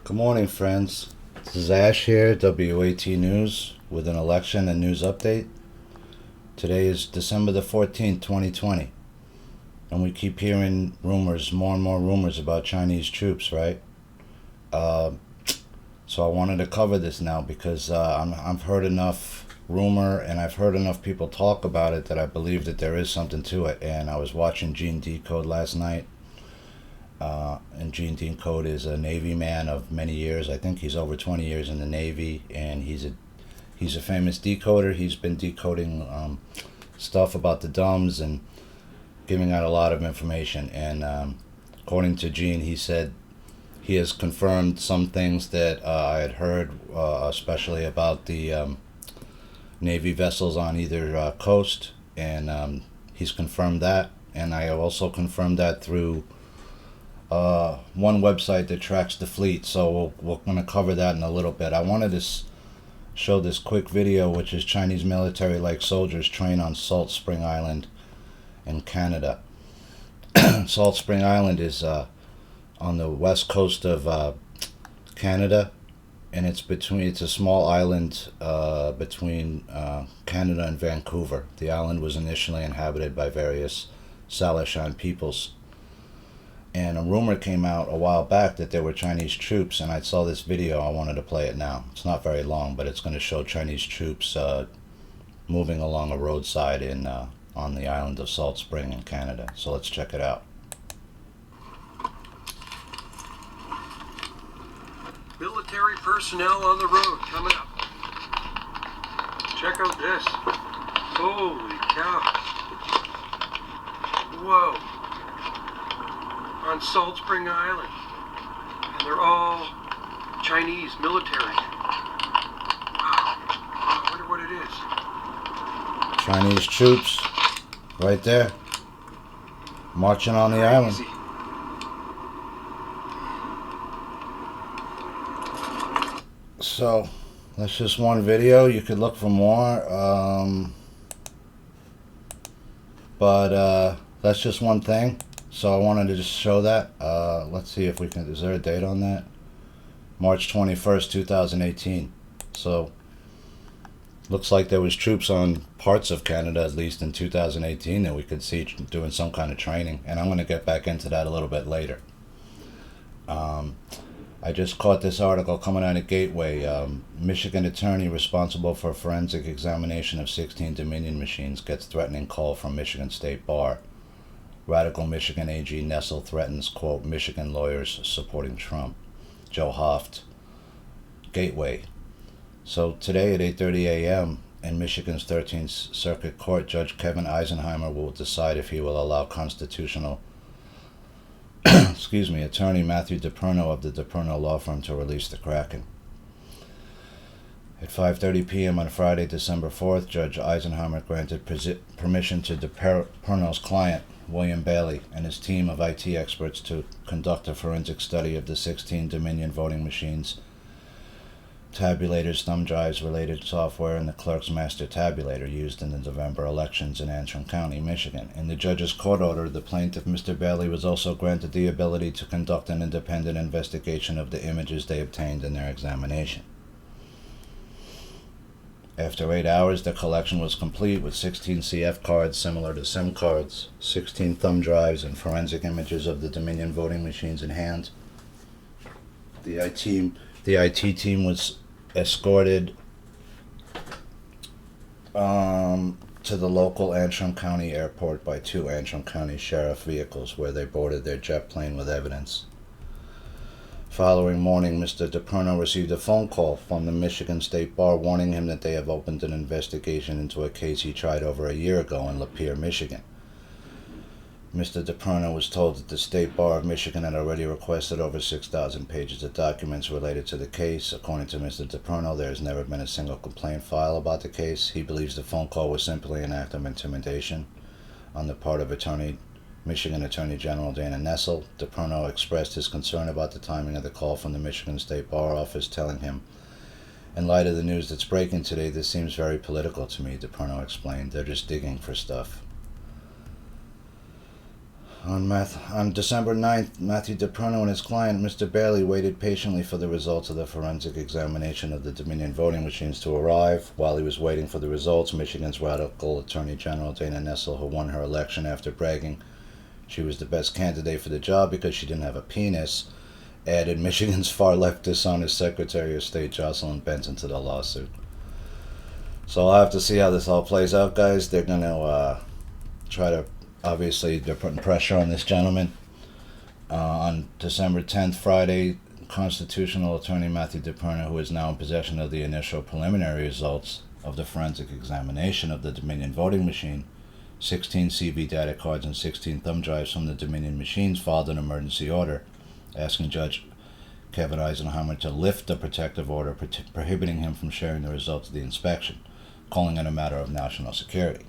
Good morning, friends. This is Ash here, WAT News, with an election and news update. Today is December the 14th, 2020, and we keep hearing rumors, more and more rumors about Chinese troops, right? So I wanted to cover this now because I've heard enough rumor and I've heard enough people talk about it that I believe that there is something to it. And I was watching Gene Decode last night. And Gene Decode is a Navy man of many years. I think he's over 20 years in the Navy, and he's a famous decoder. He's been decoding stuff about the DUMBs and giving out a lot of information. And according to Gene, he said he has confirmed some things that I had heard, especially about the Navy vessels on either coast, and he's confirmed that. And I also confirmed that through one website that tracks the fleet, so we're going to cover that in a little bit. I wanted to show this quick video, which is Chinese military-like soldiers train on Salt Spring Island in Canada. Salt Spring Island is on the west coast of Canada, and it's a small island between Canada and Vancouver. The island was initially inhabited by various Salishan peoples. And a rumor came out a while back that there were Chinese troops, and I saw this video. I wanted to play it now. It's not very long, but it's going to show Chinese troops moving along a roadside on the island of Salt Spring in Canada. So let's check it out. Military personnel on the road coming up. Check out this. Holy cow. Whoa. On Salt Spring Island, and they're all Chinese military. Wow, I wonder what it is. Chinese troops, right there, marching on the island. So, that's just one video. You could look for more, but that's just one thing. So I wanted to just show that. Let's see if we can, is there a date on that? March 21st, 2018. So, looks like there was troops on parts of Canada, at least in 2018, that we could see doing some kind of training. And I'm going to get back into that a little bit later. I just caught this article coming out of Gateway. Michigan attorney responsible for forensic examination of 16 Dominion machines gets threatening call from Michigan State Bar. Radical Michigan AG Nessel threatens, quote, Michigan lawyers supporting Trump. Joe Hoft. Gateway. So today at 8:30 a.m. in Michigan's 13th Circuit Court, Judge Kevin Eisenheimer will decide if he will allow constitutional attorney Matthew DePerno of the DePerno law firm to release the Kraken. At 5:30 p.m. on Friday, December 4th, Judge Eisenheimer granted permission to DePerno's client, William Bailey, and his team of IT experts to conduct a forensic study of the 16 Dominion voting machines, tabulators, thumb drives, related software, and the clerk's master tabulator used in the November elections in Antrim County, Michigan. In the judge's court order, the plaintiff, Mr. Bailey, was also granted the ability to conduct an independent investigation of the images they obtained in their examination. After 8 hours, the collection was complete with 16 CF cards similar to SIM cards, 16 thumb drives, and forensic images of the Dominion voting machines in hand. The IT team was escorted to the local Antrim County airport by 2 Antrim County sheriff vehicles, where they boarded their jet plane with evidence. Following morning, Mr. DePerno received a phone call from the Michigan State Bar warning him that they have opened an investigation into a case he tried over a year ago in Lapeer, Michigan. Mr. DePerno was told that the State Bar of Michigan had already requested over 6,000 pages of documents related to the case. According to Mr. DePerno, there has never been a single complaint filed about the case. He believes the phone call was simply an act of intimidation on the part of Michigan Attorney General Dana Nessel. DePerno expressed his concern about the timing of the call from the Michigan State Bar Office, telling him, "In light of the news that's breaking today, this seems very political to me," DePerno explained. "They're just digging for stuff." On December 9th, Matthew DePerno and his client, Mr. Bailey, waited patiently for the results of the forensic examination of the Dominion voting machines to arrive. While he was waiting for the results, Michigan's radical Attorney General Dana Nessel, who won her election after bragging she was the best candidate for the job because she didn't have a penis, added Michigan's far-left dishonest Secretary of State Jocelyn Benton to the lawsuit. So I'll have to see how this all plays out, guys. They're going to try to... Obviously, they're putting pressure on this gentleman. On December 10th, Friday, constitutional attorney Matthew DePerno, who is now in possession of the initial preliminary results of the forensic examination of the Dominion voting machine, 16 CV data cards and 16 thumb drives from the Dominion machines, filed an emergency order asking Judge Kevin Eisenheimer to lift the protective order prohibiting him from sharing the results of the inspection, calling it a matter of national security.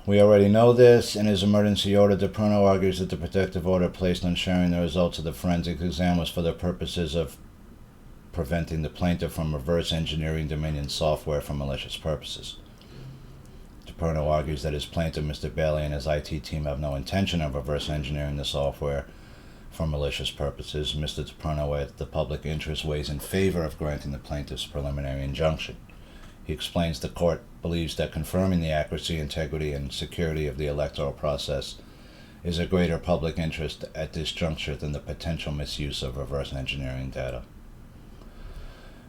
We already know this. In his emergency order, DePerno argues that the protective order placed on sharing the results of the forensic exam was for the purposes of preventing the plaintiff from reverse engineering Dominion software for malicious purposes. DePerno argues that his plaintiff, Mr. Bailey, and his IT team have no intention of reverse engineering the software for malicious purposes. Mr. DePerno, at the public interest, weighs in favor of granting the plaintiff's preliminary injunction. He explains the court believes that confirming the accuracy, integrity, and security of the electoral process is a greater public interest at this juncture than the potential misuse of reverse engineering data.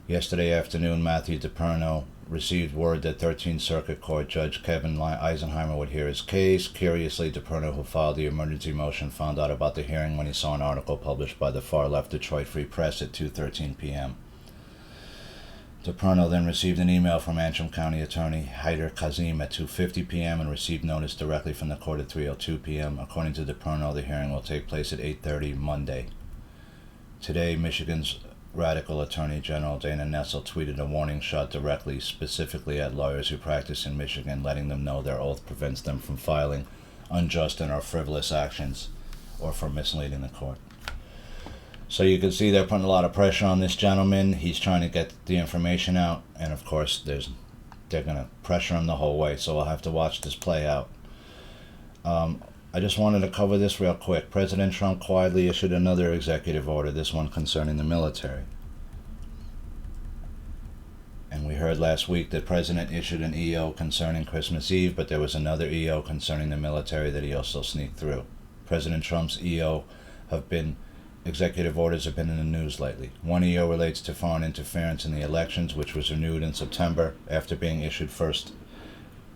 Yesterday afternoon, Matthew DePerno received word that 13th Circuit Court Judge Kevin Eisenheimer would hear his case. Curiously, DePerno, who filed the emergency motion, found out about the hearing when he saw an article published by the far-left Detroit Free Press at 2:13 p.m. DePerno then received an email from Antrim County Attorney Haider Kazim at 2:50 p.m. and received notice directly from the court at 3:02 p.m. According to DePerno, the hearing will take place at 8:30 Monday. Today, Michigan's Radical Attorney General Dana Nessel tweeted a warning shot directly, specifically at lawyers who practice in Michigan, letting them know their oath prevents them from filing unjust and or frivolous actions or from misleading the court. So you can see they're putting a lot of pressure on this gentleman. He's trying to get the information out, and of course they're going to pressure him the whole way, so we'll have to watch this play out. I just wanted to cover this real quick. President Trump quietly issued another executive order, this one concerning the military. And we heard last week that President issued an EO concerning Christmas Eve, but there was another EO concerning the military that he also sneaked through. President Trump's executive orders have been in the news lately. One EO relates to foreign interference in the elections, which was renewed in September after being issued first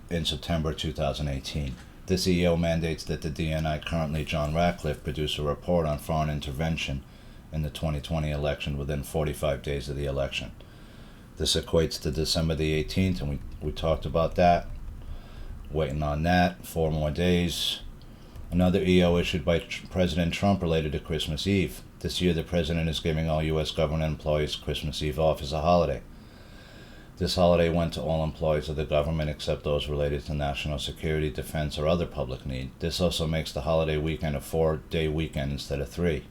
in September 2018. This EO mandates that the DNI, currently John Ratcliffe, produce a report on foreign intervention in the 2020 election within 45 days of the election. This equates to December the 18th, and we talked about that. Waiting on that, 4 more days. Another EO issued by President Trump related to Christmas Eve. This year, the president is giving all U.S. government employees Christmas Eve off as a holiday. This holiday went to all employees of the government except those related to national security, defense, or other public need. This also makes the holiday weekend a 4-day weekend instead of 3.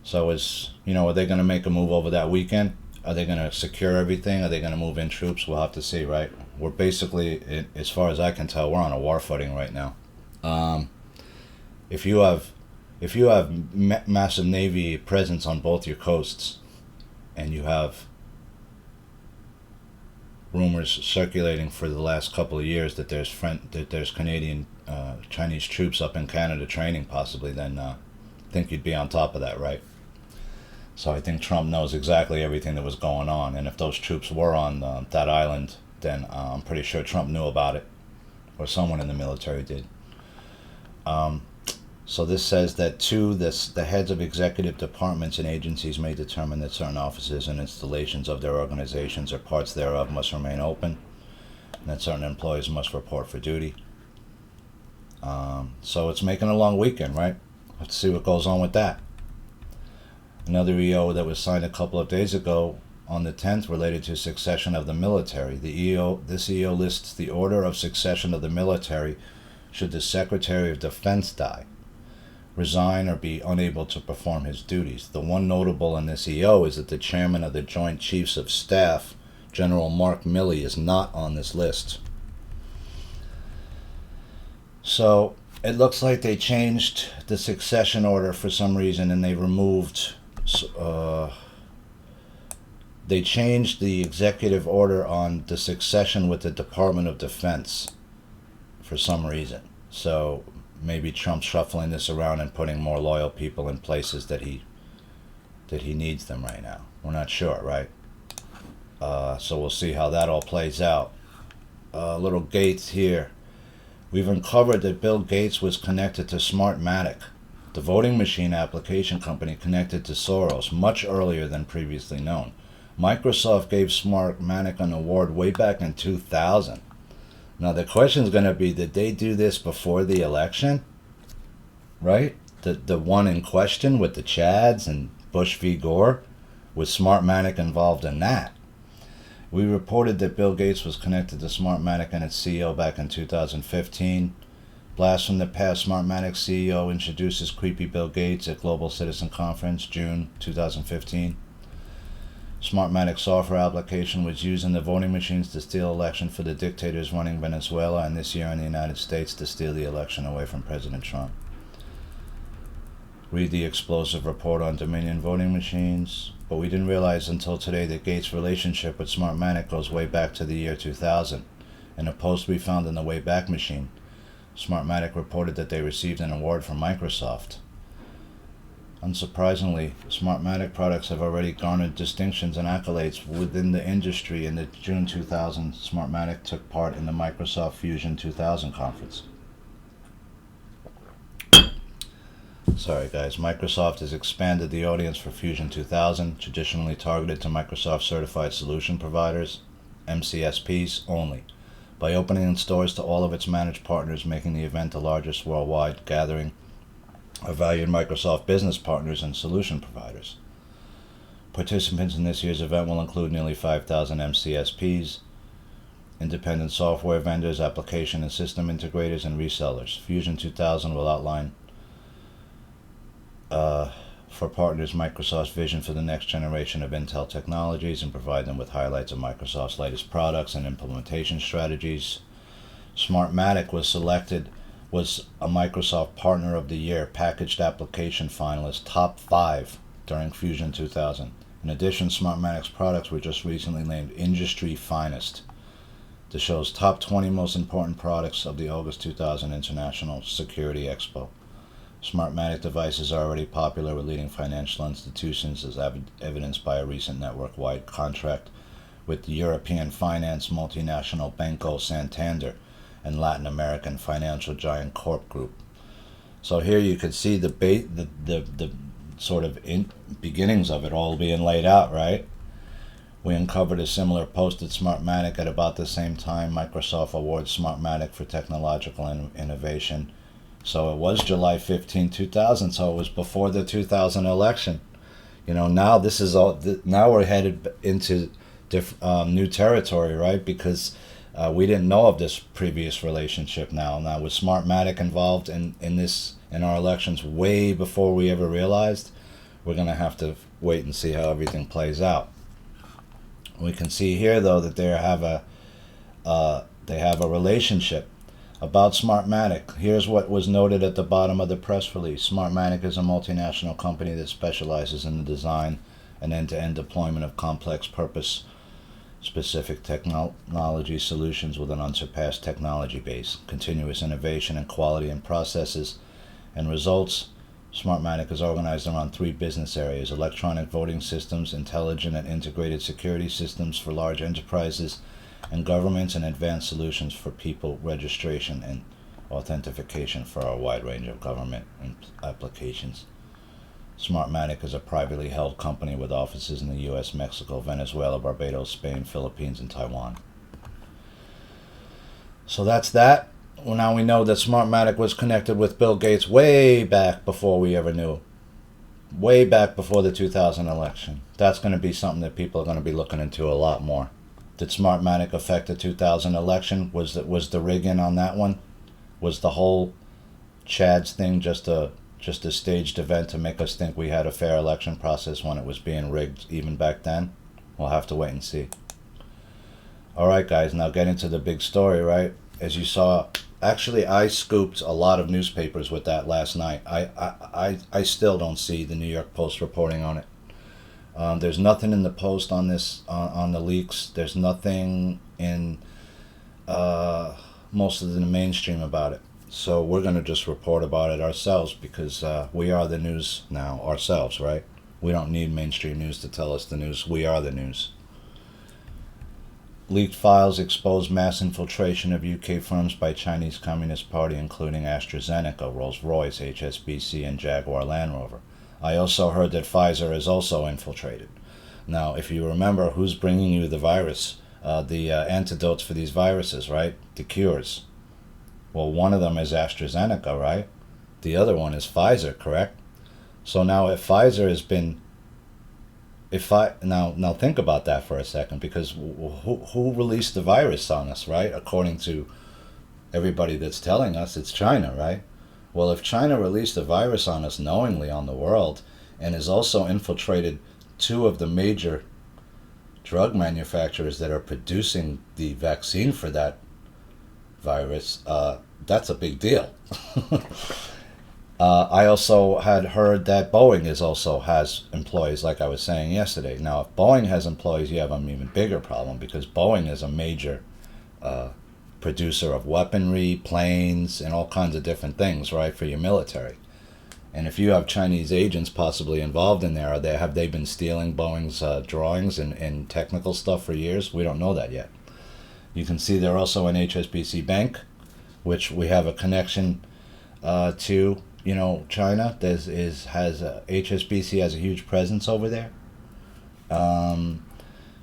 So are they going to make a move over that weekend? Are they going to secure everything? Are they going to move in troops? We'll have to see, right? We're basically, as far as I can tell, we're on a war footing right now. If you have massive Navy presence on both your coasts, and you have rumors circulating for the last couple of years that there's Canadian Chinese troops up in Canada training possibly, then I think you'd be on top of that, right? So I think Trump knows exactly everything that was going on, and if those troops were on that island, then I'm pretty sure Trump knew about it, or someone in the military did. So this says that the heads of executive departments and agencies may determine that certain offices and installations of their organizations or parts thereof must remain open, and that certain employees must report for duty. So it's making a long weekend, right? Let's see what goes on with that. Another EO that was signed a couple of days ago on the 10th related to succession of the military. This EO lists the order of succession of the military should the Secretary of Defense die, resign, or be unable to perform his duties. The one notable in this EO is that the chairman of the Joint Chiefs of Staff, General Mark Milley, is not on this list. So it looks like they changed the succession order for some reason, and they removed. They changed the executive order on the succession with the Department of Defense for some reason. So maybe Trump's shuffling this around and putting more loyal people in places that he needs them right now. We're not sure, right? So we'll see how that all plays out. Little Gates here. We've uncovered that Bill Gates was connected to Smartmatic, the voting machine application company connected to Soros, much earlier than previously known. Microsoft gave Smartmatic an award way back in 2000. Now the question is going to be, did they do this before the election? Right? The one in question with the Chads and Bush v. Gore? Was Smartmatic involved in that? We reported that Bill Gates was connected to Smartmatic and its CEO back in 2015. Blast from the past, Smartmatic CEO introduces creepy Bill Gates at Global Citizen Conference, June 2015. Smartmatic software application was used in the voting machines to steal election for the dictators running Venezuela, and this year in the United States to steal the election away from President Trump. Read the explosive report on Dominion voting machines. But we didn't realize until today that Gates' relationship with Smartmatic goes way back to the year 2000. In a post we found in the Wayback Machine, Smartmatic reported that they received an award from Microsoft. Unsurprisingly, Smartmatic products have already garnered distinctions and accolades within the industry. In the June 2000, Smartmatic took part in the Microsoft Fusion 2000 conference. Sorry guys, Microsoft has expanded the audience for Fusion 2000, traditionally targeted to Microsoft Certified Solution Providers, MCSPs only, by opening its doors to all of its managed partners, making the event the largest worldwide gathering of valued Microsoft business partners and solution providers. Participants in this year's event will include nearly 5,000 MCSPs, independent software vendors, application and system integrators, and resellers. Fusion 2000 will outline for partners Microsoft's vision for the next generation of Intel technologies and provide them with highlights of Microsoft's latest products and implementation strategies. Smartmatic was a Microsoft Partner of the Year packaged application finalist, top 5 during Fusion 2000. In addition, Smartmatic's products were just recently named Industry Finest, the show's top 20 most important products of the August 2000 International Security Expo. Smartmatic devices are already popular with leading financial institutions, as evidenced by a recent network-wide contract with the European finance multinational Banco Santander and Latin American financial giant Corp Group. So here you could see the sort of beginnings of it all being laid out, right? We uncovered a similar post at Smartmatic at about the same time. Microsoft awards Smartmatic for technological innovation. So it was July 15, 2000, so it was before the 2000 election. You know, now this is all. Now we're headed into new territory, right? Because we didn't know of this previous relationship. Now with Smartmatic involved in our elections way before we ever realized, we're gonna have to wait and see how everything plays out. We can see here though that they have a relationship. About Smartmatic, here's what was noted at the bottom of the press release. Smartmatic is a multinational company that specializes in the design and end-to-end deployment of complex purpose-specific technology solutions with an unsurpassed technology base, continuous innovation and quality in processes and results. Smartmatic is organized around 3 business areas: electronic voting systems, intelligent and integrated security systems for large enterprises and governments, and advanced solutions for people registration and authentication for a wide range of government applications. Smartmatic is a privately held company with offices in the U.S., Mexico, Venezuela, Barbados, Spain, Philippines, and Taiwan. So that's that. Well, now we know that Smartmatic was connected with Bill Gates way back before we ever knew. Way back before the 2000 election. That's going to be something that people are going to be looking into a lot more. Did Smartmatic affect the 2000 election? Was the rig-in on that one? Was the whole Chads thing just a staged event to make us think we had a fair election process when it was being rigged even back then? We'll have to wait and see. Alright guys, now getting to the big story, right? As you saw Actually, I scooped a lot of newspapers with that last night. I still don't see the New York Post reporting on it. There's nothing in the Post on this on the leaks. There's nothing in most of the mainstream about it. So we're going to just report about it ourselves because we are the news now ourselves, right? We don't need mainstream news to tell us the news. We are the news. Leaked files expose mass infiltration of UK firms by Chinese Communist Party, including AstraZeneca, Rolls-Royce, HSBC, and Jaguar Land Rover. I also heard that Pfizer is also infiltrated. Now, if you remember, who's bringing you the virus, the antidotes for these viruses, right? The cures. Well, one of them is AstraZeneca, right? The other one is Pfizer, correct? So now if Pfizer has been, now think about that for a second, because who released the virus on us, right? According to everybody that's telling us, it's China, right? Well, if China released the virus on us knowingly on the world and has also infiltrated two of the major drug manufacturers that are producing the vaccine for that virus, that's a big deal. I also had heard that Boeing has employees, like I was saying yesterday. Now, if Boeing has employees, you have an even bigger problem because Boeing is a major producer of weaponry, planes, and all kinds of different things, right, for your military. And if you have Chinese agents possibly involved in there, have they been stealing Boeing's drawings and technical stuff for years? We don't know that yet. You can see they're also an HSBC bank, which we have a connection to. You know, China HSBC has a huge presence over there.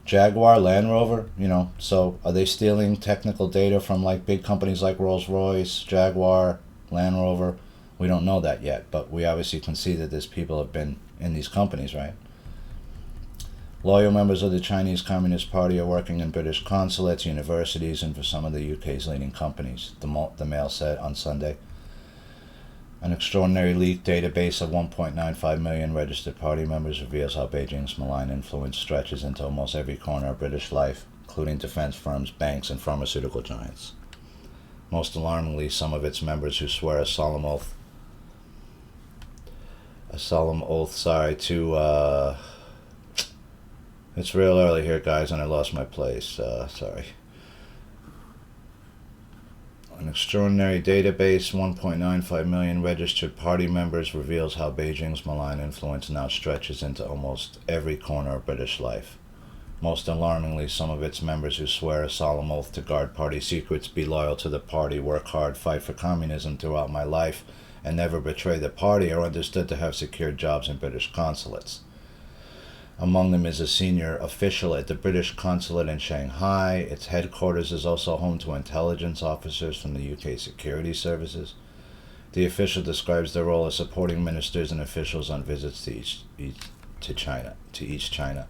Jaguar Land Rover, you know, so are they stealing technical data from like big companies like Rolls-Royce, Jaguar, Land Rover? We don't know that yet, but we obviously can see that these people have been in these companies, right? Loyal members of the Chinese Communist Party are working in British consulates, universities, and for some of the UK's leading companies, the Mail said on Sunday. An extraordinary leaked database of 1.95 million registered party members reveals how Beijing's malign influence stretches into almost every corner of British life, including defense firms, banks, and pharmaceutical giants. Most alarmingly, some of its members who swear a solemn oath to, it's real early here, guys, and I lost my place, sorry. An extraordinary database, 1.95 million registered party members, reveals how Beijing's malign influence now stretches into almost every corner of British life. Most alarmingly, some of its members who swear a solemn oath to guard party secrets, be loyal to the party, work hard, fight for communism throughout my life, and never betray the party are understood to have secured jobs in British consulates. Among them is a senior official at the British consulate in Shanghai. Its headquarters is also home to intelligence officers from the UK security services. The official describes their role as supporting ministers and officials on visits to East China.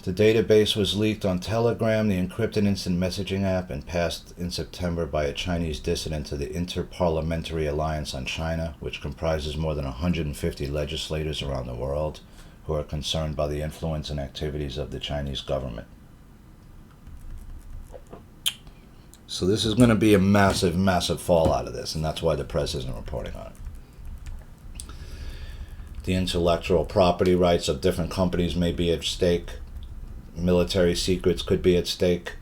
The database was leaked on Telegram, the encrypted instant messaging app, and passed in September by a Chinese dissident to the Inter-Parliamentary Alliance on China, which comprises more than 150 legislators around the world who are concerned by the influence and activities of the Chinese government. So this is going to be a massive, massive fallout of this, and that's why the press isn't reporting on it. The intellectual property rights of different companies may be at stake. Military secrets could be at stake.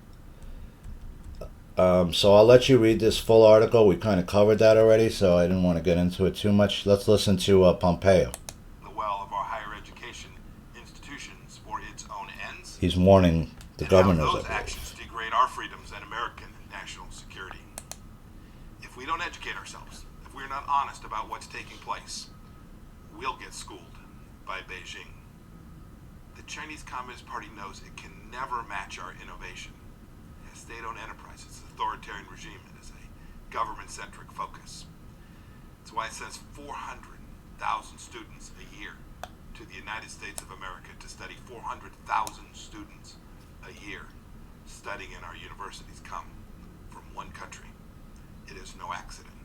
So I'll let you read this full article. We kind of covered that already, so I didn't want to get into it too much. Let's listen to Pompeo. The well of our higher education institutions for its own ends. He's warning the governors. Those actions degrade our freedoms and American national security. If we don't educate ourselves, if we're not honest about what's taking place, we'll get schooled by Beijing. The Chinese Communist Party knows it can never match our innovation. A state-owned enterprise, its authoritarian regime, it is a government-centric focus. That's why it sends 400,000 students a year to the United States of America to study. 400,000 students a year studying in our universities come from one country. It is no accident.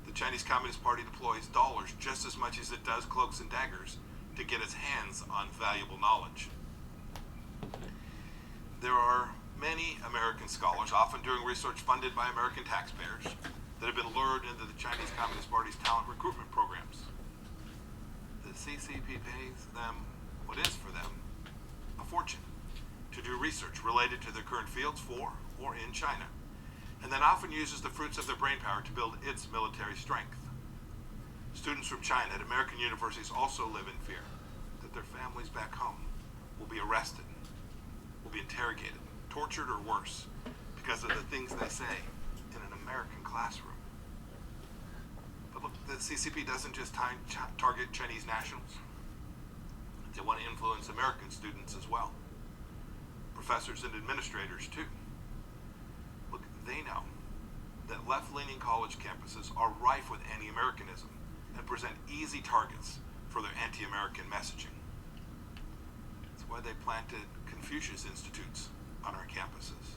The Chinese Communist Party deploys dollars just as much as it does cloaks and daggers to get its hands on valuable knowledge. There are many American scholars, often doing research funded by American taxpayers, that have been lured into the Chinese Communist Party's talent recruitment programs. The CCP pays them what is for them a fortune to do research related to their current fields for or in China, and then often uses the fruits of their brainpower to build its military strength. Students from China at American universities also live in fear that their families back home will be arrested, will be interrogated, tortured, or worse because of the things they say in an American classroom. But look, the CCP doesn't just target Chinese nationals. They want to influence American students as well. Professors and administrators too. Look, they know that left-leaning college campuses are rife with anti-Americanism and present easy targets for their anti-American messaging. That's why they planted Confucius Institutes on our campuses.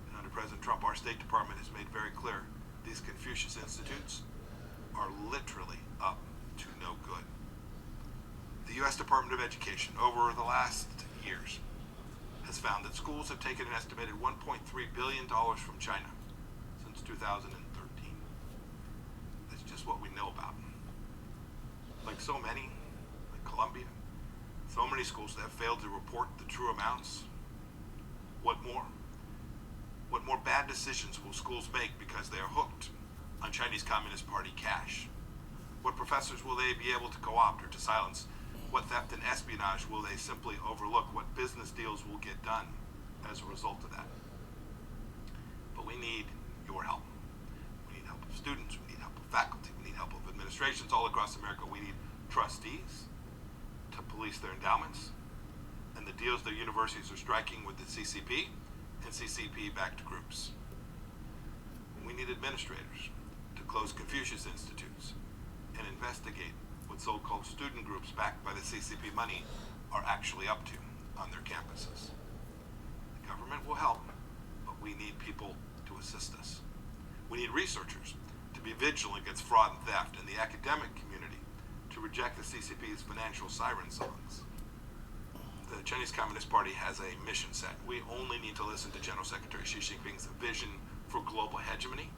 And under President Trump, our State Department has made very clear these Confucius Institutes are literally up to no good. The U.S. Department of Education, over the last years, has found that schools have taken an estimated $1.3 billion from China since 2013. That's just what we know about. Like so many, like Columbia, so many schools that have failed to report the true amounts. What more? What more bad decisions will schools make because they are hooked on Chinese Communist Party cash? What professors will they be able to co-opt or to silence? What theft and espionage will they simply overlook? What business deals will get done as a result of that? But we need your help. We need help of students, we need help of faculty, we need help of administrations all across America. We need trustees to police their endowments and the deals their universities are striking with the CCP and CCP-backed groups. We need administrators to close Confucius Institutes and investigate what so-called student groups backed by the CCP money are actually up to on their campuses. The government will help, but we need people to assist us. We need researchers to be vigilant against fraud and theft, and the academic community to reject the CCP's financial siren songs. The Chinese Communist Party has a mission set. We only need to listen to General Secretary Xi Jinping's vision for global hegemony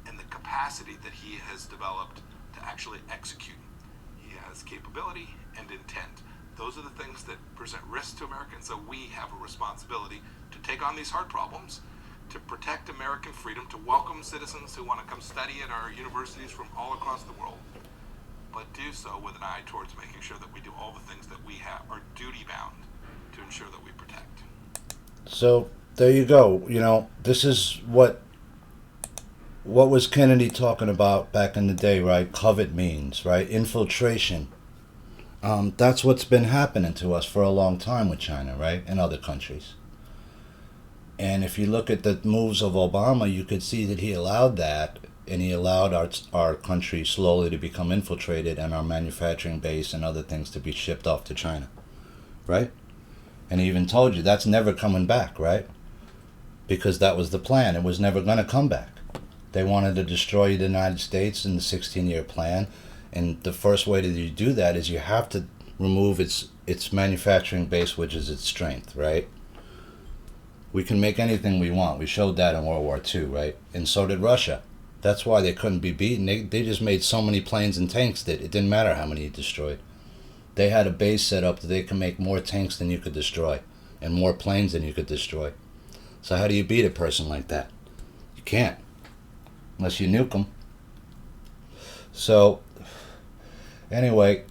and the capacity that he has developed to actually execute. He has capability and intent. Those are the things that present risks to Americans, so we have a responsibility to take on these hard problems, to protect American freedom, to welcome citizens who want to come study at our universities from all across the world, but do so with an eye towards making sure that we do all the things that we are duty-bound to ensure that we protect. So there you go. You know, this is what was Kennedy talking about back in the day, right? Covet means, right? Infiltration. That's what's been happening to us for a long time with China, right? And other countries. And if you look at the moves of Obama, you could see that he allowed that, and he allowed our country slowly to become infiltrated and our manufacturing base and other things to be shipped off to China, right? And he even told you that's never coming back, right? Because that was the plan. It was never going to come back. They wanted to destroy the United States in the 16-year plan. And the first way to do that is you have to remove its manufacturing base, which is its strength, right? We can make anything we want. We showed that in World War II, right? And so did Russia. That's why they couldn't be beaten. They just made so many planes and tanks that it didn't matter how many you destroyed. They had a base set up that they can make more tanks than you could destroy and more planes than you could destroy. So how do you beat a person like that? You can't, unless you nuke them. So, anyway,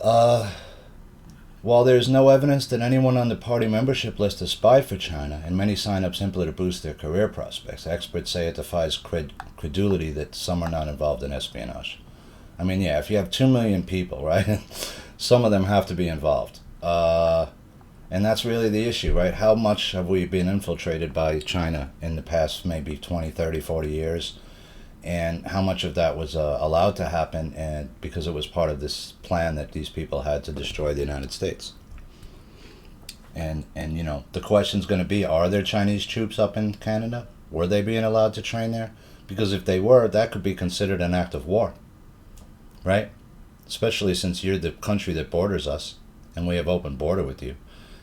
while there's no evidence that anyone on the party membership list has spied for China, and many sign up simply to boost their career prospects, experts say it defies credulity that some are not involved in espionage. I mean, yeah, if you have 2 million people, right, some of them have to be involved. And that's really the issue, right? How much have we been infiltrated by China in the past maybe 20, 30, 40 years? And how much of that was allowed to happen and because it was part of this plan that these people had to destroy the United States? And you know, the question's going to be, are there Chinese troops up in Canada? Were they being allowed to train there? Because if they were, that could be considered an act of war, right? Especially since you're the country that borders us and we have open border with you.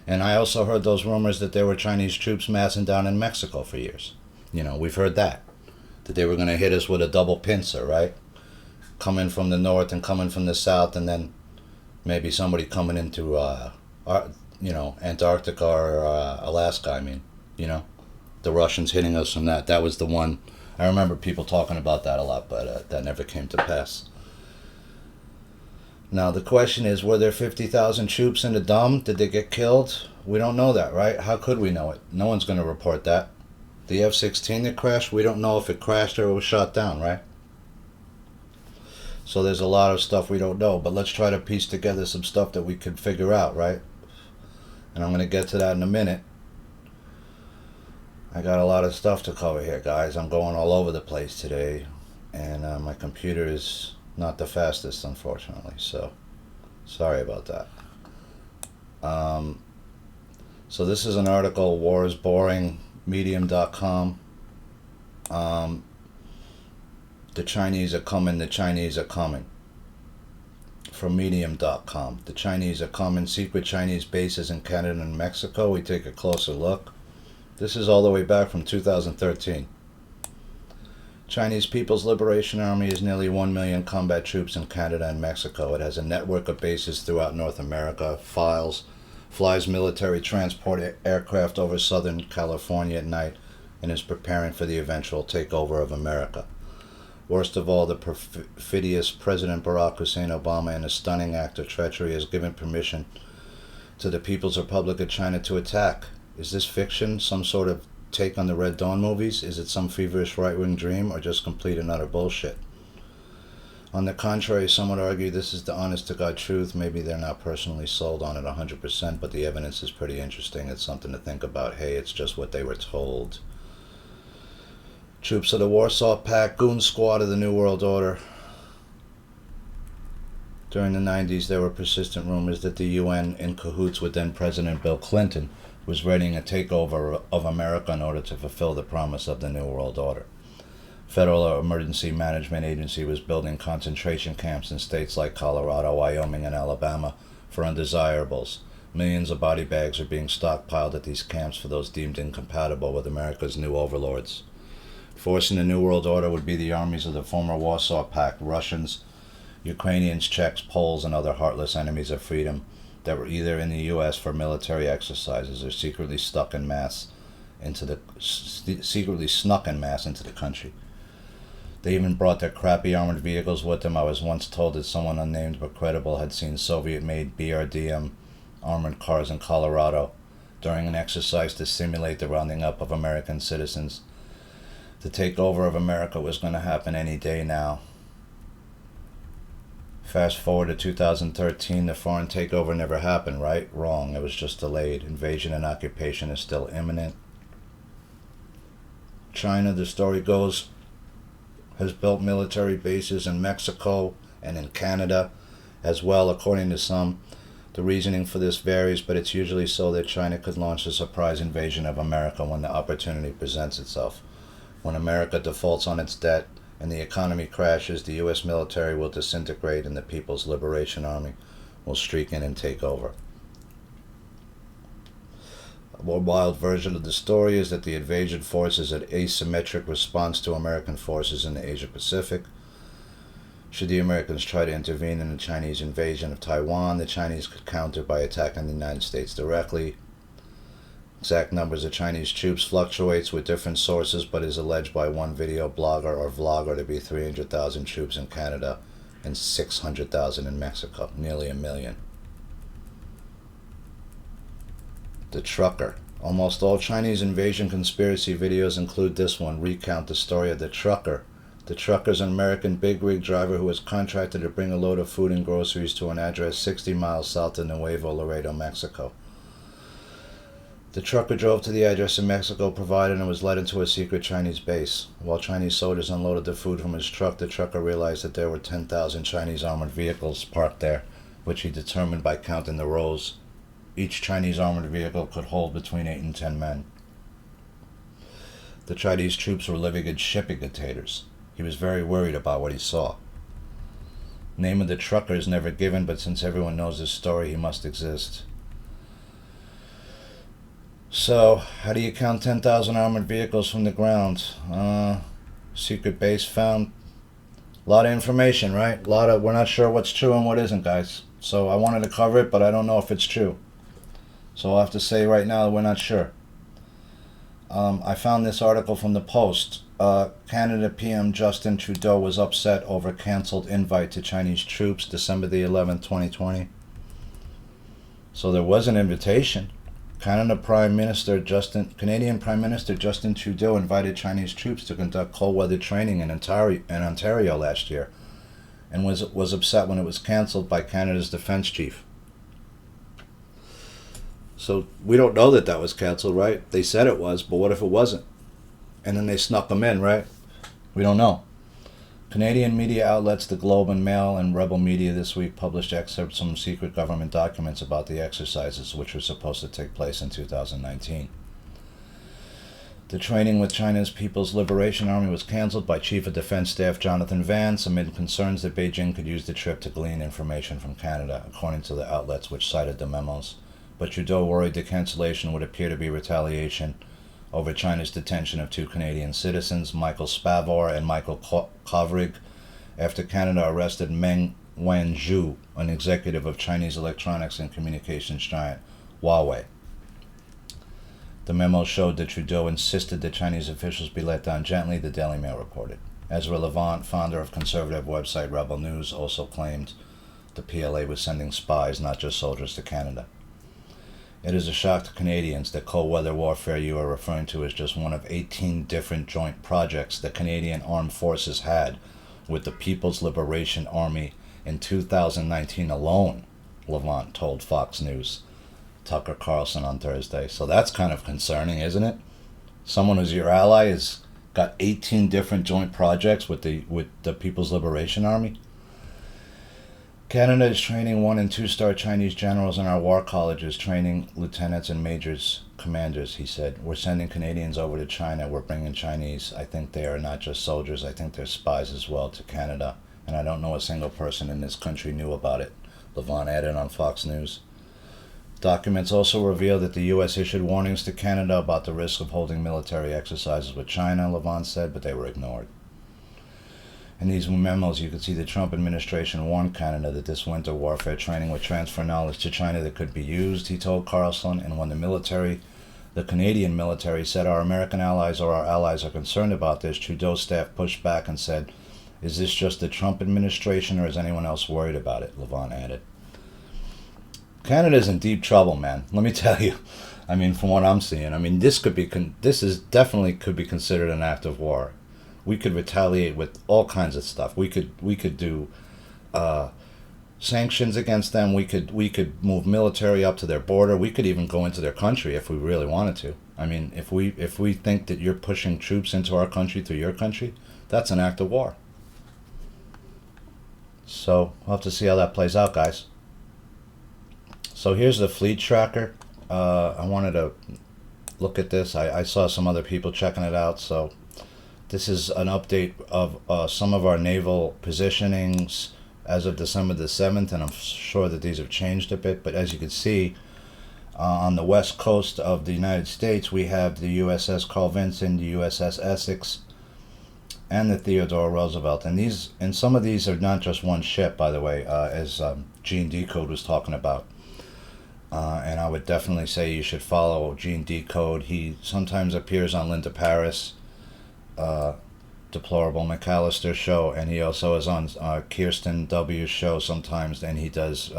And I also heard those rumors that there were Chinese troops massing down in Mexico for years. You know, we've heard that they were going to hit us with a double pincer, right? Coming from the north and coming from the south, and then maybe somebody coming into, Antarctica or Alaska, I mean, the Russians hitting us from that. That was the one. I remember people talking about that a lot, but that never came to pass. Now, the question is, were there 50,000 troops in the Dome? Did they get killed? We don't know that, right? How could we know it? No one's going to report that. The F-16 that crashed, we don't know if it crashed or it was shot down, right? So there's a lot of stuff we don't know, but let's try to piece together some stuff that we could figure out, right? And I'm going to get to that in a minute. I got a lot of stuff to cover here, guys. I'm going all over the place today, and my computer is not the fastest, unfortunately, so sorry about that. So this is an article, War is Boring, medium.com. The Chinese are coming, the Chinese are coming. From medium.com. The Chinese are coming, secret Chinese bases in Canada and Mexico. We take a closer look. This is all the way back from 2013. Chinese People's Liberation Army has nearly 1 million combat troops in Canada and Mexico. It has a network of bases throughout North America, flies military transport aircraft over Southern California at night, and is preparing for the eventual takeover of America. Worst of all, the perfidious President Barack Hussein Obama, in a stunning act of treachery, has given permission to the People's Republic of China to attack. Is this fiction, some sort of take on the Red Dawn movies? Is it some feverish right-wing dream, or just complete and utter bullshit? On the contrary, some would argue this is the honest-to-God truth. Maybe they're not personally sold on it 100%, but the evidence is pretty interesting. It's something to think about. Hey, it's just what they were told. Troops of the Warsaw Pact, Goon Squad of the New World Order. During the 90s, there were persistent rumors that the UN, in cahoots with then-President Bill Clinton, was readying a takeover of America in order to fulfill the promise of the New World Order. Federal Emergency Management Agency was building concentration camps in states like Colorado, Wyoming, and Alabama for undesirables. Millions of body bags are being stockpiled at these camps for those deemed incompatible with America's new overlords. Forcing the New World Order would be the armies of the former Warsaw Pact, Russians, Ukrainians, Czechs, Poles, and other heartless enemies of freedom that were either in the U.S. for military exercises or secretly snuck en masse into the country. They even brought their crappy armored vehicles with them. I was once told that someone unnamed but credible had seen Soviet-made BRDM armored cars in Colorado during an exercise to simulate the rounding up of American citizens. The takeover of America was going to happen any day now. Fast forward to 2013, the foreign takeover never happened, right? Wrong, it was just delayed. Invasion and occupation is still imminent. China, the story goes, has built military bases in Mexico and in Canada as well, according to some. The reasoning for this varies, but it's usually so that China could launch a surprise invasion of America when the opportunity presents itself. When America defaults on its debt and the economy crashes, the U.S. military will disintegrate and the People's Liberation Army will streak in and take over. A more wild version of the story is that the invasion force is an asymmetric response to American forces in the Asia-Pacific. Should the Americans try to intervene in the Chinese invasion of Taiwan, the Chinese could counter by attacking the United States directly. Exact numbers of Chinese troops fluctuates with different sources, but is alleged by one video blogger or vlogger to be 300,000 troops in Canada and 600,000 in Mexico, nearly 1 million. The Trucker. Almost all Chinese invasion conspiracy videos include this one, recount the story of the Trucker. The Trucker is an American bigwig driver who was contracted to bring a load of food and groceries to an address 60 miles south of Nuevo Laredo, Mexico. The trucker drove to the address in Mexico provided and was led into a secret Chinese base. While Chinese soldiers unloaded the food from his truck, the trucker realized that there were 10,000 Chinese armored vehicles parked there, which he determined by counting the rows. Each Chinese armored vehicle could hold between 8 and 10 men. The Chinese troops were living in shipping containers. He was very worried about what he saw. Name of the trucker is never given, but since everyone knows his story, he must exist. So, how do you count 10,000 armored vehicles from the ground? Secret base found. A lot of information, right? We're not sure what's true and what isn't, guys. So I wanted to cover it, but I don't know if it's true. So I'll have to say right now that we're not sure. I found this article from the Post. Canada PM Justin Trudeau was upset over cancelled invite to Chinese troops December the 11th, 2020. So there was an invitation. Canadian Prime Minister Justin Trudeau invited Chinese troops to conduct cold weather training in Ontario last year, and was upset when it was cancelled by Canada's defense chief. So we don't know that was cancelled, right? They said it was, but what if it wasn't? And then they snuck them in, right? We don't know. Canadian media outlets The Globe and Mail and Rebel Media this week published excerpts from secret government documents about the exercises, which were supposed to take place in 2019. The training with China's People's Liberation Army was cancelled by Chief of Defense Staff Jonathan Vance amid concerns that Beijing could use the trip to glean information from Canada, according to the outlets which cited the memos. But Trudeau worried the cancellation would appear to be retaliation over China's detention of two Canadian citizens, Michael Spavor and Michael Kovrig, after Canada arrested Meng Wanzhou, an executive of Chinese electronics and communications giant Huawei. The memo showed that Trudeau insisted that Chinese officials be let down gently, the Daily Mail reported. Ezra Levant, founder of conservative website Rebel News, also claimed the PLA was sending spies, not just soldiers, to Canada. It is a shock to Canadians that cold weather warfare you are referring to is just one of 18 different joint projects the Canadian Armed Forces had with the People's Liberation Army in 2019 alone, Levant told Fox News' Tucker Carlson on Thursday. So that's kind of concerning, isn't it? Someone who's your ally has got 18 different joint projects with the People's Liberation Army. Canada is training 1- and 2-star Chinese generals in our war colleges, training lieutenants and majors, commanders, he said. We're sending Canadians over to China. We're bringing Chinese. I think they are not just soldiers. I think they're spies as well to Canada. And I don't know a single person in this country knew about it, Levant added on Fox News. Documents also reveal that the U.S. issued warnings to Canada about the risk of holding military exercises with China, Levant said, but they were ignored. In these memos, you can see the Trump administration warned Canada that this winter warfare training would transfer knowledge to China that could be used, he told Carlson, and when the Canadian military said our American allies or our allies are concerned about this, Trudeau's staff pushed back and said, is this just the Trump administration or is anyone else worried about it, Levant added. Canada's in deep trouble, man. Let me tell you. I mean, from what I'm seeing, I mean, this could be considered an act of war. We could retaliate with all kinds of stuff. We could do sanctions against them. We could move military up to their border. We could even go into their country if we really wanted to. I mean, if we think that you're pushing troops into our country through your country, that's an act of war. So we'll have to see how that plays out, guys. So here's the fleet tracker. I wanted to look at this. I saw some other people checking it out, so this is an update of some of our naval positionings as of December the 7th, and I'm sure that these have changed a bit, but as you can see, on the west coast of the United States, we have the USS Carl Vinson, the USS Essex, and the Theodore Roosevelt. And some of these are not just one ship, by the way, as Gene Decode was talking about. And I would definitely say you should follow Gene Decode. He sometimes appears on Linda Paris, Deplorable McAllister's show, and he also is on Kirsten W.'s show sometimes, and he does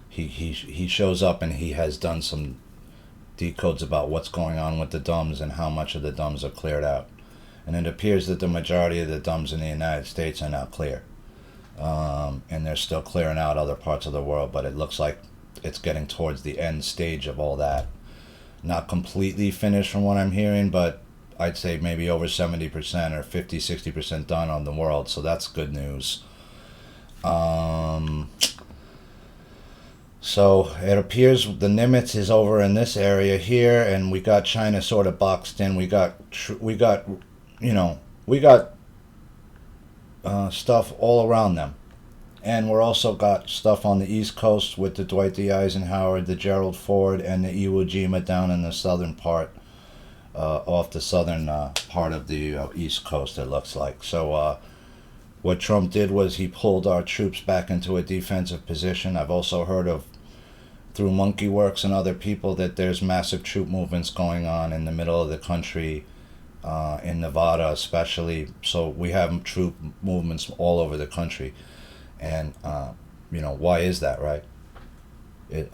he shows up and he has done some decodes about what's going on with the DUMBs and how much of the DUMBs are cleared out. And it appears that the majority of the DUMBs in the United States are now clear, and they're still clearing out other parts of the world, but it looks like it's getting towards the end stage of all that. Not completely finished from what I'm hearing, but I'd say maybe over 70% or 50-60% done on the world, so that's good news. So it appears the Nimitz is over in this area here, and we got China sort of boxed in. We got stuff all around them, And we're also got stuff on the East Coast with the Dwight D. Eisenhower, the Gerald Ford, and the Iwo Jima down in the southern part, off the southern part of the East Coast, it looks like. So what Trump did was he pulled our troops back into a defensive position. I've also heard of, through Monkey Works and other people, that there's massive troop movements going on in the middle of the country, in Nevada especially. So we have troop movements all over the country. And, why is that, right?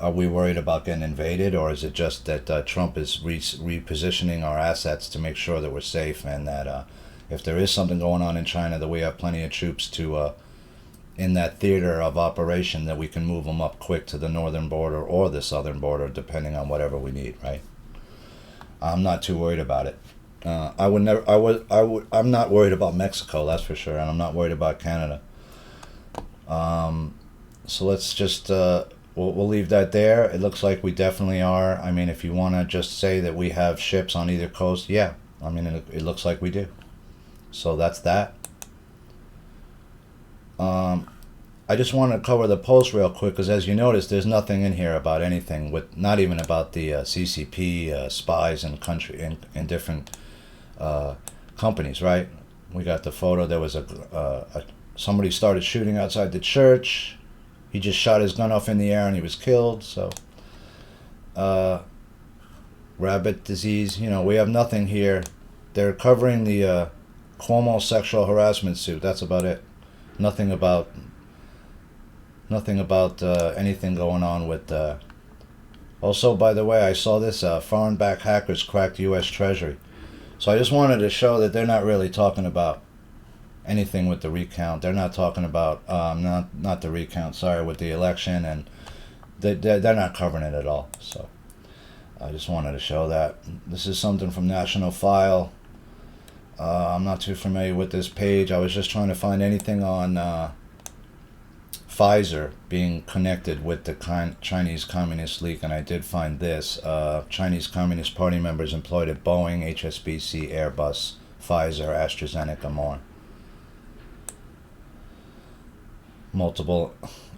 Are we worried about getting invaded, or is it just that Trump is repositioning our assets to make sure that we're safe, and that if there is something going on in China, that we have plenty of troops to, in that theater of operation, that we can move them up quick to the northern border or the southern border, depending on whatever we need, right? I'm not too worried about it. I'm not worried about Mexico, that's for sure, and I'm not worried about Canada. So let's just, we'll leave that there. It looks like we definitely are. I mean, if you want to just say that we have ships on either coast, yeah. I mean, it looks like we do. So that's that. I just want to cover the post real quick, because as you notice, there's nothing in here about anything, with not even about the CCP spies in country in different companies, right? We got the photo. There was somebody started shooting outside the church. He just shot his gun off in the air and he was killed. So, rabbit disease. We have nothing here. They're covering the Cuomo sexual harassment suit. That's about it. Nothing about anything going on with. Also, by the way, I saw this. Foreign-backed hackers cracked U.S. Treasury. So I just wanted to show that they're not really talking about anything with the recount. They're not talking about not the recount. Sorry, with the election, and they're not covering it at all. So I just wanted to show that. This is something from National File. I'm not too familiar with this page. I was just trying to find anything on Pfizer being connected with the Chinese Communist leak, and I did find this. Chinese Communist Party members employed at Boeing, HSBC, Airbus, Pfizer, AstraZeneca, more. Multiple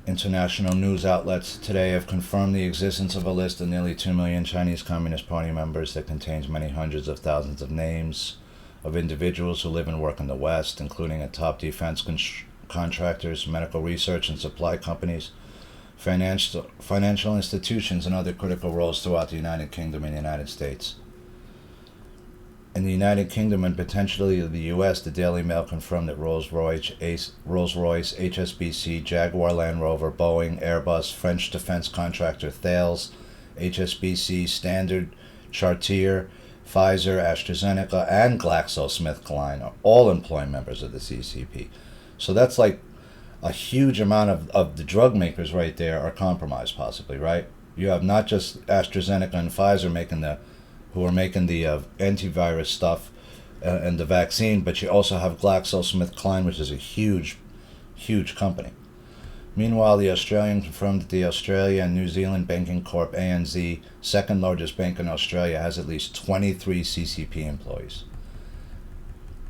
international news outlets today have confirmed the existence of a list of nearly 2 million Chinese Communist Party members that contains many hundreds of thousands of names of individuals who live and work in the West, including at top defense contractors, medical research and supply companies, financial institutions, and other critical roles throughout the United Kingdom and the United States. In the United Kingdom and potentially the U.S., the Daily Mail confirmed that Rolls-Royce, HSBC, Jaguar Land Rover, Boeing, Airbus, French defense contractor Thales, HSBC, Standard Chartier, Pfizer, AstraZeneca, and GlaxoSmithKline are all employee members of the CCP. So that's like a huge amount of the drug makers right there are compromised, possibly, right? You have not just AstraZeneca and Pfizer who are making the antivirus stuff and the vaccine, but you also have GlaxoSmithKline, which is a huge, huge company. Meanwhile, the Australian confirmed that the Australia and New Zealand Banking Corp, ANZ, second largest bank in Australia, has at least 23 CCP employees.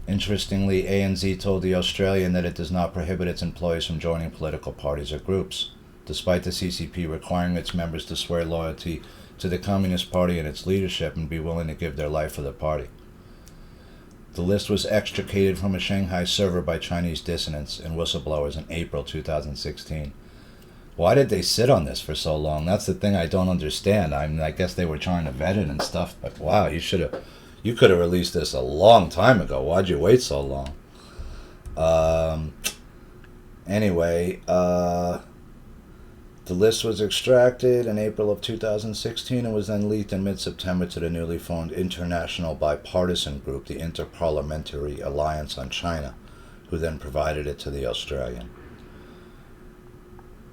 Interestingly, ANZ told the Australian that it does not prohibit its employees from joining political parties or groups, despite the CCP requiring its members to swear loyalty to the Communist Party and its leadership and be willing to give their life for the party. The list was extricated from a Shanghai server by Chinese dissidents and whistleblowers in April 2016. Why did they sit on this for so long? That's the thing I don't understand. I guess they were trying to vet it and stuff, but wow, you could have released this a long time ago. Why'd you wait so long? Anyway, the list was extracted in April of 2016 and was then leaked in mid-September to the newly formed international bipartisan group, the Inter-Parliamentary Alliance on China, who then provided it to the Australian.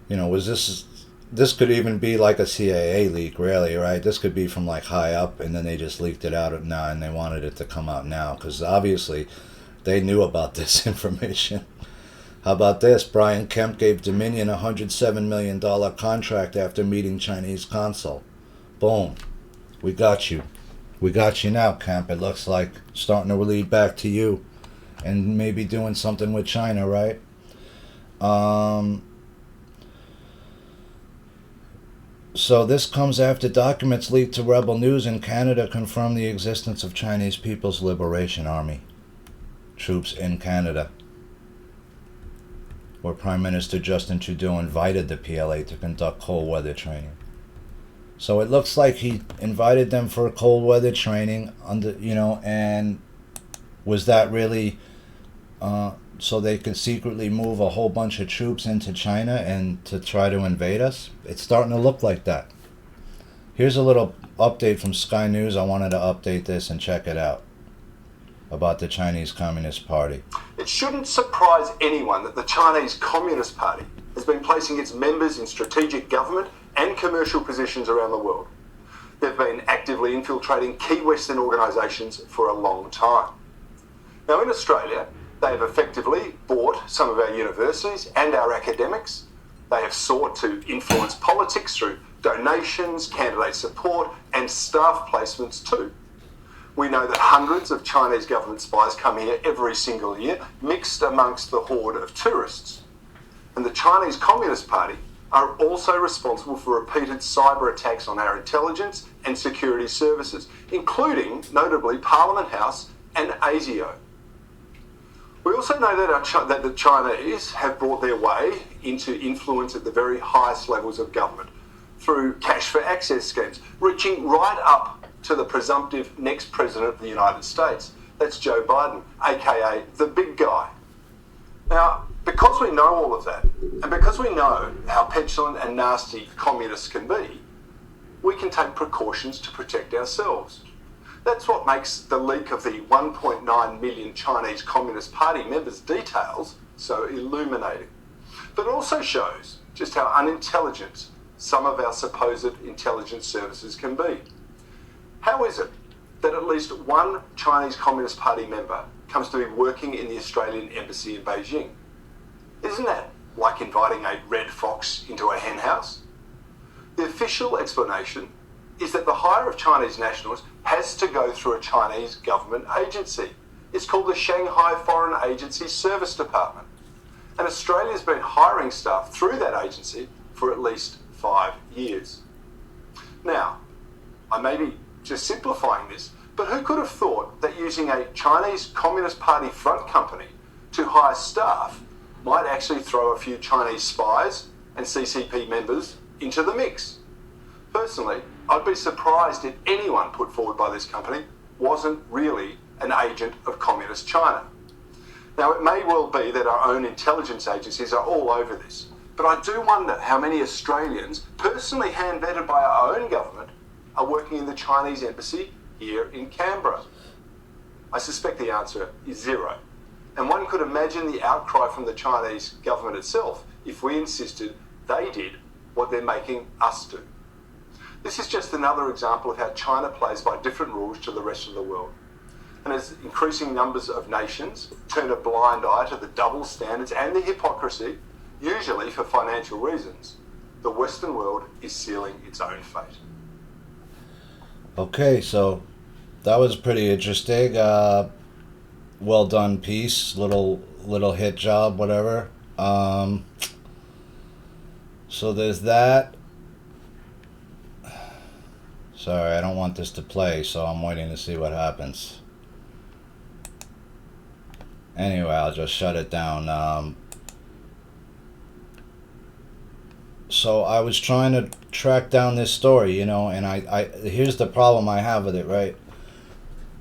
This could even be like a CIA leak, really, right? This could be from like high up, and then they just leaked it out now, and they wanted it to come out now, because obviously they knew about this information. How about this? Brian Kemp gave Dominion a $107 million contract after meeting Chinese consul. Boom. We got you. We got you now, Kemp. It looks like starting to lead back to you and maybe doing something with China, right? So this comes after documents leaked to Rebel News in Canada confirm the existence of Chinese People's Liberation Army troops in Canada, where Prime Minister Justin Trudeau invited the PLA to conduct cold weather training. So it looks like he invited them for cold weather training and was that really so they could secretly move a whole bunch of troops into China and to try to invade us? It's starting to look like that. Here's a little update from Sky News. I wanted to update this and check it out about the Chinese Communist Party. It shouldn't surprise anyone that the Chinese Communist Party has been placing its members in strategic government and commercial positions around the world. They've been actively infiltrating key Western organisations for a long time. Now in Australia, they have effectively bought some of our universities and our academics. They have sought to influence politics through donations, candidate support and staff placements too. We know that hundreds of Chinese government spies come here every single year, mixed amongst the horde of tourists. And the Chinese Communist Party are also responsible for repeated cyber attacks on our intelligence and security services, including, notably, Parliament House and ASIO. We also know that the Chinese have brought their way into influence at the very highest levels of government through cash for access schemes, reaching right up to the presumptive next president of the United States. That's Joe Biden, aka the big guy. Now, because we know all of that, and because we know how petulant and nasty communists can be, we can take precautions to protect ourselves. That's what makes the leak of the 1.9 million Chinese Communist Party members' details so illuminating. But it also shows just how unintelligent some of our supposed intelligence services can be. How is it that at least one Chinese Communist Party member comes to be working in the Australian Embassy in Beijing? Isn't that like inviting a red fox into a hen house? The official explanation is that the hire of Chinese nationals has to go through a Chinese government agency. It's called the Shanghai Foreign Agency Service Department. And Australia's been hiring staff through that agency for at least 5 years. Now, I may be just simplifying this, but who could have thought that using a Chinese Communist Party front company to hire staff might actually throw a few Chinese spies and CCP members into the mix? Personally, I'd be surprised if anyone put forward by this company wasn't really an agent of Communist China. Now, it may well be that our own intelligence agencies are all over this, but I do wonder how many Australians, personally hand-vetted by our own government, are working in the Chinese embassy here in Canberra. I suspect the answer is zero. And one could imagine the outcry from the Chinese government itself if we insisted they did what they're making us do. This is just another example of how China plays by different rules to the rest of the world. And as increasing numbers of nations turn a blind eye to the double standards and the hypocrisy, usually for financial reasons, the Western world is sealing its own fate. Okay, so that was pretty interesting. Well done piece, little hit job, whatever. So there's that. Sorry, I don't want this to play, so I'm waiting to see what happens. Anyway, I'll just shut it down. So I was trying to track down this story, and I here's the problem I have with it, right?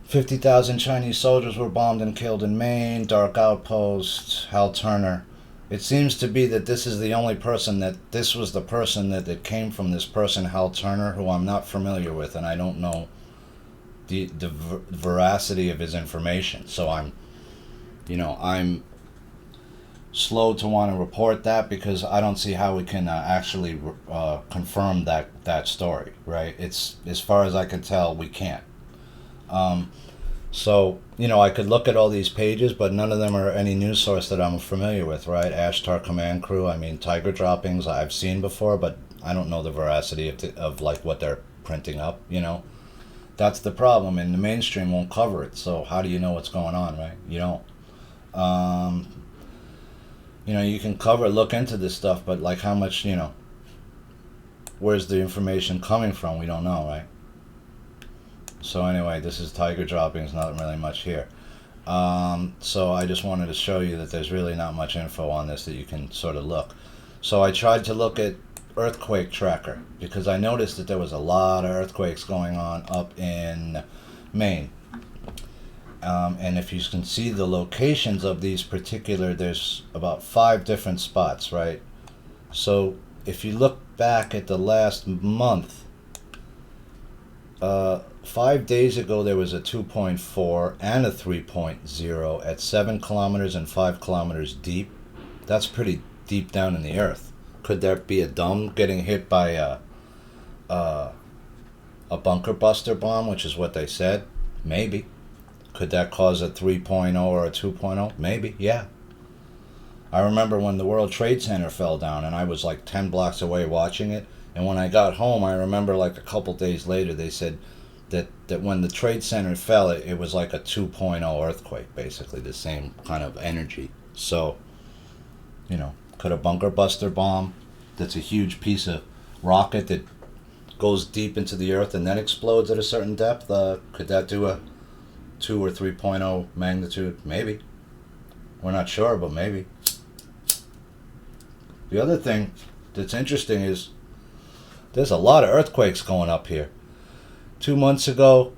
50,000 Chinese soldiers were bombed and killed in Maine, dark outpost, Hal Turner. It seems to be that this was the person that came from this person, Hal Turner, who I'm not familiar with, and I don't know the veracity of his information. So I'm slow to want to report that because I don't see how we can actually confirm that story, right? It's, as far as I can tell, we can't. So, I could look at all these pages, but none of them are any news source that I'm familiar with, right? Ashtar Command Crew, Tiger droppings I've seen before, but I don't know the veracity of what they're printing up, That's the problem, and the mainstream won't cover it, so how do you know what's going on, right? You don't. You can look into this stuff, but how much, where's the information coming from? We don't know, right? So anyway, this is Tiger droppings, not really much here. So I just wanted to show you that there's really not much info on this that you can sort of look. So I tried to look at earthquake tracker because I noticed that there was a lot of earthquakes going on up in Maine. And if you can see the locations of these particular, there's about 5 different spots, right? So if you look back at the last month, 5 days ago there was a 2.4 and a 3.0 at 7 kilometers and 5 kilometers deep. That's pretty deep down in the earth. Could there be a dome getting hit by a bunker buster bomb, which is what they said? Maybe. Could that cause a 3.0 or a 2.0? Maybe, yeah. I remember when the World Trade Center fell down and I was like 10 blocks away watching it. And when I got home, I remember like a couple days later, they said that when the Trade Center fell, it was like a 2.0 earthquake, basically the same kind of energy. So, you know, could a bunker buster bomb that's a huge piece of rocket that goes deep into the earth and then explodes at a certain depth, could that do a 2 or 3.0 magnitude? Maybe. We're not sure, but maybe. The other thing that's interesting is there's a lot of earthquakes going up here. 2 months ago,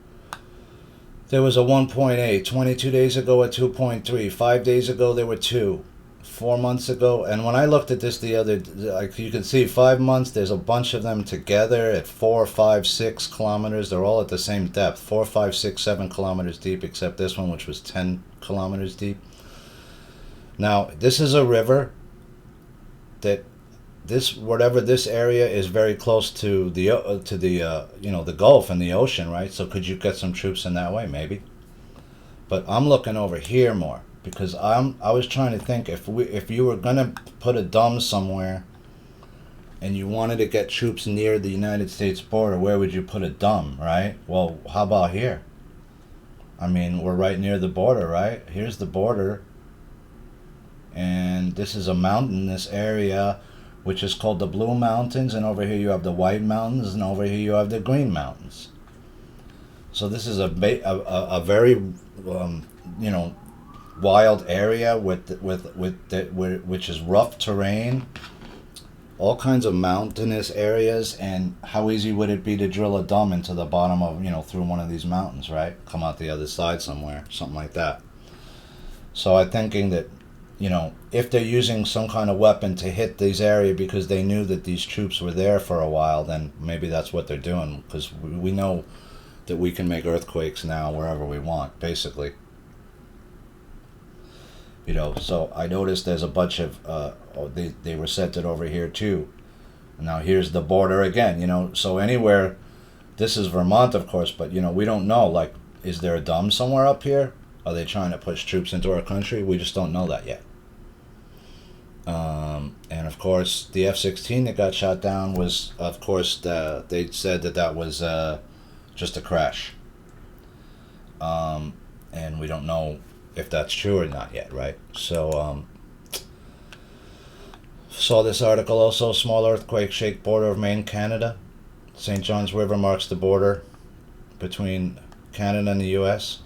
there was a 1.8. 22 days ago, a 2.3. 5 days ago, there were 2. 4 months ago, and when I looked at this the other, like you can see, 5 months, there's a bunch of them together at 4, 5, 6 kilometers. They're all at the same depth, 4, 5, 6, 7 kilometers deep, except this one, which was 10 kilometers deep. Now, this is a river that whatever this area is very close to the the Gulf and the ocean, right? So could you get some troops in that way? Maybe. But I'm looking over here more because I was trying to think if you were gonna put a dome somewhere and you wanted to get troops near the United States border, where would you put a dome, right? Well, how about here? I mean, we're right near the border, right? Here's the border. And this is a mountainous area, which is called the Blue Mountains, and over here you have the White Mountains, and over here you have the Green Mountains. So this is a very wild area which is rough terrain, all kinds of mountainous areas. And how easy would it be to drill a dome into the bottom of through one of these mountains, right? Come out the other side somewhere, something like that. So I'm thinking that if they're using some kind of weapon to hit these areas because they knew that these troops were there for a while, then maybe that's what they're doing, because we know that we can make earthquakes now wherever we want, basically. So I noticed there's a bunch of, they were centered over here too. Now here's the border again, so anywhere, this is Vermont, of course, but we don't know, like, is there a dome somewhere up here? Are they trying to push troops into our country? We just don't know that yet. And of course, the F-16 that got shot down was, of course, they said that was just a crash. And we don't know if that's true or not yet, right? So, saw this article also, small earthquake shake border of Maine, Canada. St. John's River marks the border between Canada and the U.S.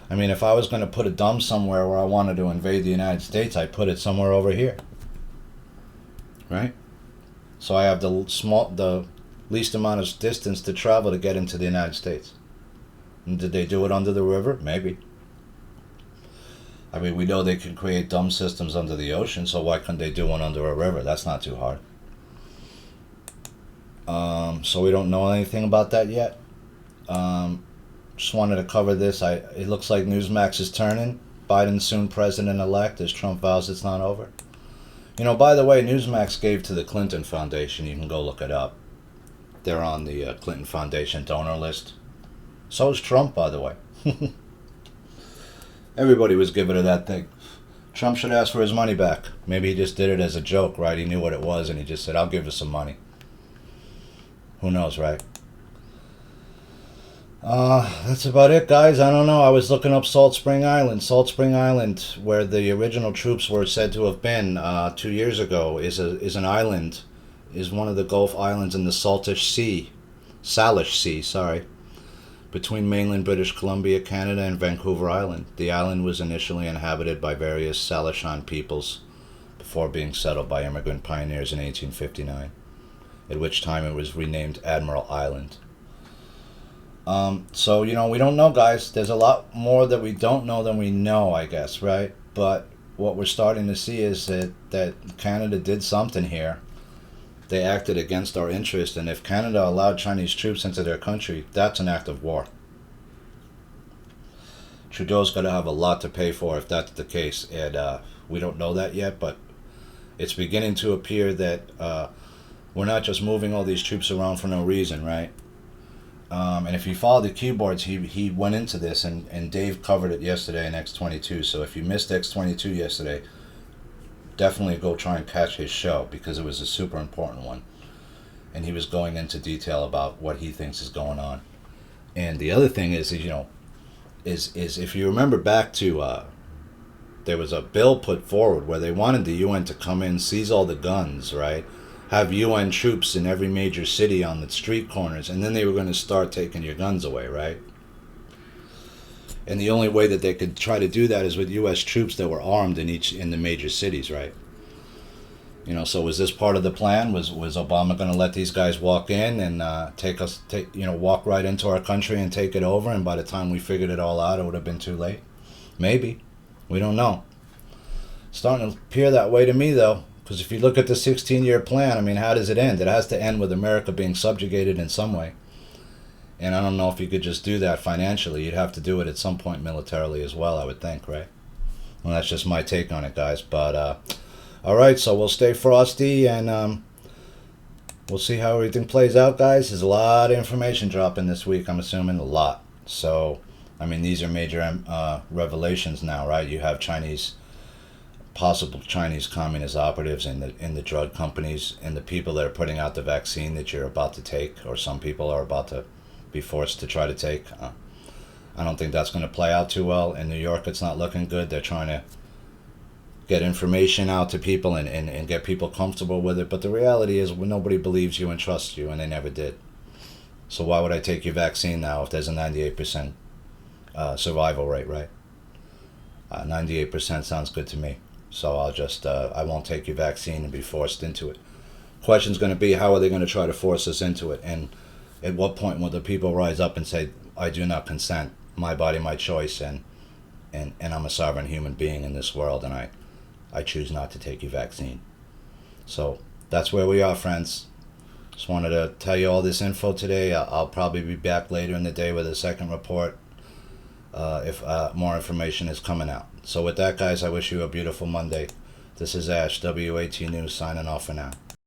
I mean, if I was going to put a dome somewhere where I wanted to invade the United States, I'd put it somewhere over here. Right? So I have the least amount of distance to travel to get into the United States. And did they do it under the river? Maybe. I mean, we know they can create dome systems under the ocean, so why couldn't they do one under a river? That's not too hard. So we don't know anything about that yet. Just wanted to cover this. It looks like Newsmax is turning. Biden soon president-elect as Trump vows it's not over. By the way, Newsmax gave to the Clinton Foundation. You can go look it up. They're on the Clinton Foundation donor list. So is Trump, by the way. Everybody was giving to that thing. Trump should ask for his money back. Maybe he just did it as a joke, right? He knew what it was and he just said, I'll give you some money. Who knows, right? That's about it, guys. I don't know. I was looking up Salt Spring Island. Salt Spring Island, where the original troops were said to have been 2 years ago, is an island is one of the Gulf islands in the Salish Sea, sorry, between mainland British Columbia, Canada, and Vancouver Island. The island was initially inhabited by various Salishan peoples before being settled by immigrant pioneers in 1859, at which time it was renamed Admiral Island. So, we don't know, guys. There's a lot more that we don't know than we know, I guess, right? But what we're starting to see is that Canada did something here. They acted against our interest, and if Canada allowed Chinese troops into their country, that's an act of war. Trudeau's got to have a lot to pay for if that's the case, and we don't know that yet, but it's beginning to appear that we're not just moving all these troops around for no reason, right? And if you follow the keyboards, he went into this, and Dave covered it yesterday in X22, so if you missed X22 yesterday, definitely go try and catch his show, because it was a super important one. And he was going into detail about what he thinks is going on. And the other thing is if you remember back to, there was a bill put forward where they wanted the UN to come in, seize all the guns, right? Have UN troops in every major city on the street corners, and then they were going to start taking your guns away, right? And the only way that they could try to do that is with U.S. troops that were armed in the major cities, right? So was this part of the plan? Was Obama going to let these guys walk in and walk right into our country and take it over? And by the time we figured it all out, it would have been too late. Maybe. We don't know. It's starting to appear that way to me, though. Because if you look at the 16-year plan, how does it end? It has to end with America being subjugated in some way. And I don't know if you could just do that financially. You'd have to do it at some point militarily as well, I would think, right? Well, that's just my take on it, guys. But, all right, so we'll stay frosty, and we'll see how everything plays out, guys. There's a lot of information dropping this week, I'm assuming, a lot. So, these are major revelations now, right? You have possible Chinese communist operatives in the drug companies, and the people that are putting out the vaccine that you're about to take, or some people are about to be forced to try to take. I don't think that's going to play out too well. In New York, it's not looking good. They're trying to get information out to people and get people comfortable with it. But the reality is, nobody believes you and trusts you, and they never did. So why would I take your vaccine now if there's a 98% survival rate, right? 98% sounds good to me. So I'll just, I won't take your vaccine and be forced into it. Question's going to be, how are they going to try to force us into it? And at what point will the people rise up and say, I do not consent, my body, my choice, and I'm a sovereign human being in this world, and I choose not to take your vaccine. So that's where we are, friends. Just wanted to tell you all this info today. I'll probably be back later in the day with a second report if more information is coming out. So with that, guys, I wish you a beautiful Monday. This is Ash, WAT News, signing off for now.